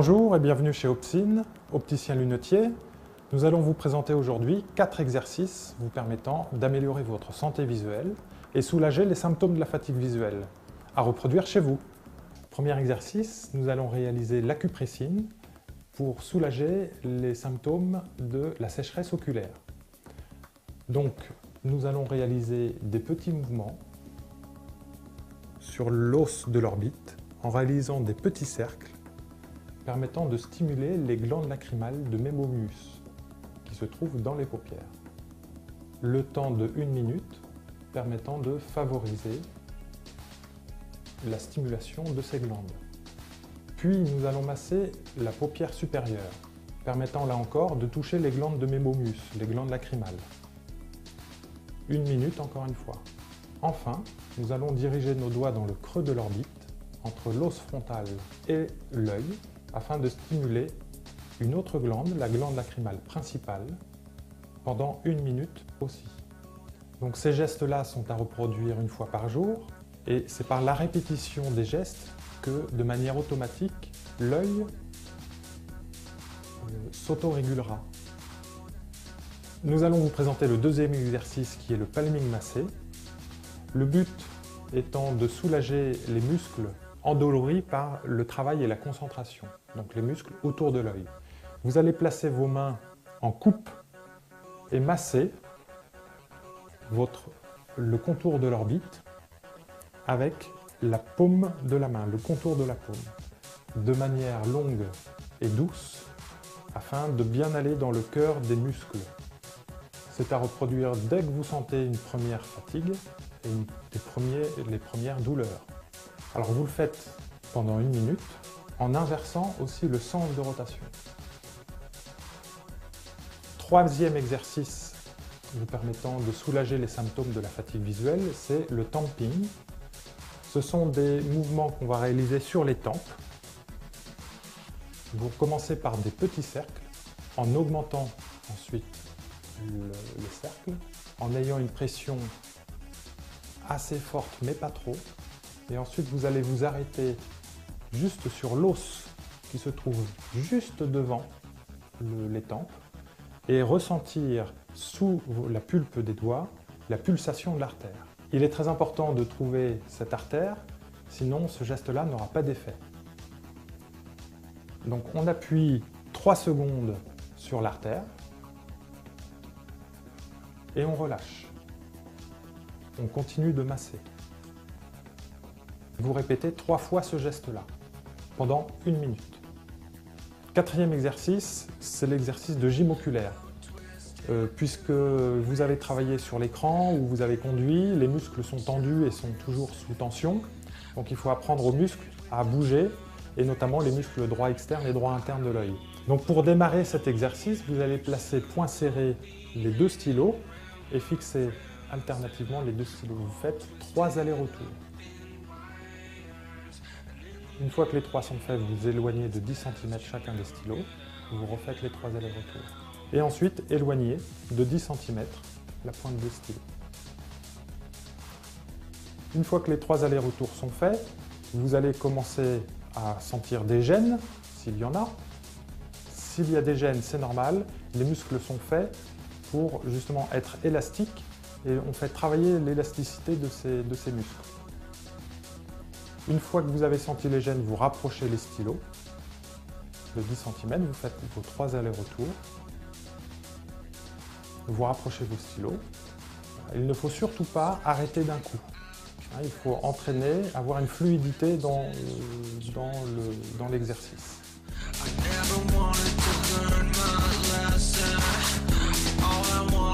Bonjour et bienvenue chez Opsine, opticien lunetier. Nous allons vous présenter aujourd'hui 4 exercices vous permettant d'améliorer votre santé visuelle et soulager les symptômes de la fatigue visuelle, à reproduire chez vous. Premier exercice, nous allons réaliser l'acupressine pour soulager les symptômes de la sécheresse oculaire. Donc, nous allons réaliser des petits mouvements sur l'os de l'orbite en réalisant des petits cercles permettant de stimuler les glandes lacrymales de mémomus qui se trouvent dans les paupières. Le temps de 1 minute permettant de favoriser la stimulation de ces glandes. Puis nous allons masser la paupière supérieure, permettant là encore de toucher les glandes de mémomus, les glandes lacrymales. 1 minute encore une fois. Enfin, nous allons diriger nos doigts dans le creux de l'orbite, entre l'os frontal et l'œil, afin de stimuler une autre glande, la glande lacrymale principale, pendant 1 minute aussi. Donc ces gestes-là sont à reproduire 1 fois par jour, et c'est par la répétition des gestes que, de manière automatique, l'œil s'autorégulera. Nous allons vous présenter le deuxième exercice qui est le palming massé. Le but étant de soulager les muscles endoloris par le travail et la concentration, donc les muscles autour de l'œil. Vous allez placer vos mains en coupe et masser le contour de l'orbite avec la paume de la main, le contour de la paume, de manière longue et douce, afin de bien aller dans le cœur des muscles. C'est à reproduire dès que vous sentez une première fatigue et les premières douleurs. Alors vous le faites pendant 1 minute, en inversant aussi le sens de rotation. Troisième exercice vous permettant de soulager les symptômes de la fatigue visuelle, c'est le tamping. Ce sont des mouvements qu'on va réaliser sur les tempes. Vous commencez par des petits cercles, en augmentant ensuite les cercles, en ayant une pression assez forte mais pas trop. Et ensuite, vous allez vous arrêter juste sur l'os qui se trouve juste devant les tempes et ressentir sous la pulpe des doigts la pulsation de l'artère. Il est très important de trouver cette artère, sinon ce geste-là n'aura pas d'effet. Donc on appuie 3 secondes sur l'artère et on relâche. On continue de masser. Vous répétez 3 fois ce geste-là, pendant 1 minute. Quatrième exercice, c'est l'exercice de gym oculaire. Puisque vous avez travaillé sur l'écran ou vous avez conduit, les muscles sont tendus et sont toujours sous tension. Donc il faut apprendre aux muscles à bouger, et notamment les muscles droit externe et droit interne de l'œil. Donc pour démarrer cet exercice, vous allez placer point serré les 2 stylos et fixer alternativement les 2 stylos. Vous faites 3 allers-retours. Une fois que les 3 sont faits, vous éloignez de 10 cm chacun des stylos. Vous refaites les 3 allers-retours. Et ensuite, éloignez de 10 cm la pointe des stylos. Une fois que les 3 allers-retours sont faits, vous allez commencer à sentir des gênes, s'il y en a. S'il y a des gênes, c'est normal. Les muscles sont faits pour justement être élastiques et on fait travailler l'élasticité de ces muscles. Une fois que vous avez senti les gênes, vous rapprochez les stylos de 10 cm, vous faites vos 3 allers-retours. Vous rapprochez vos stylos. Il ne faut surtout pas arrêter d'un coup. Il faut entraîner, avoir une fluidité dans l'exercice. I never wanted to learn my lesson. All I want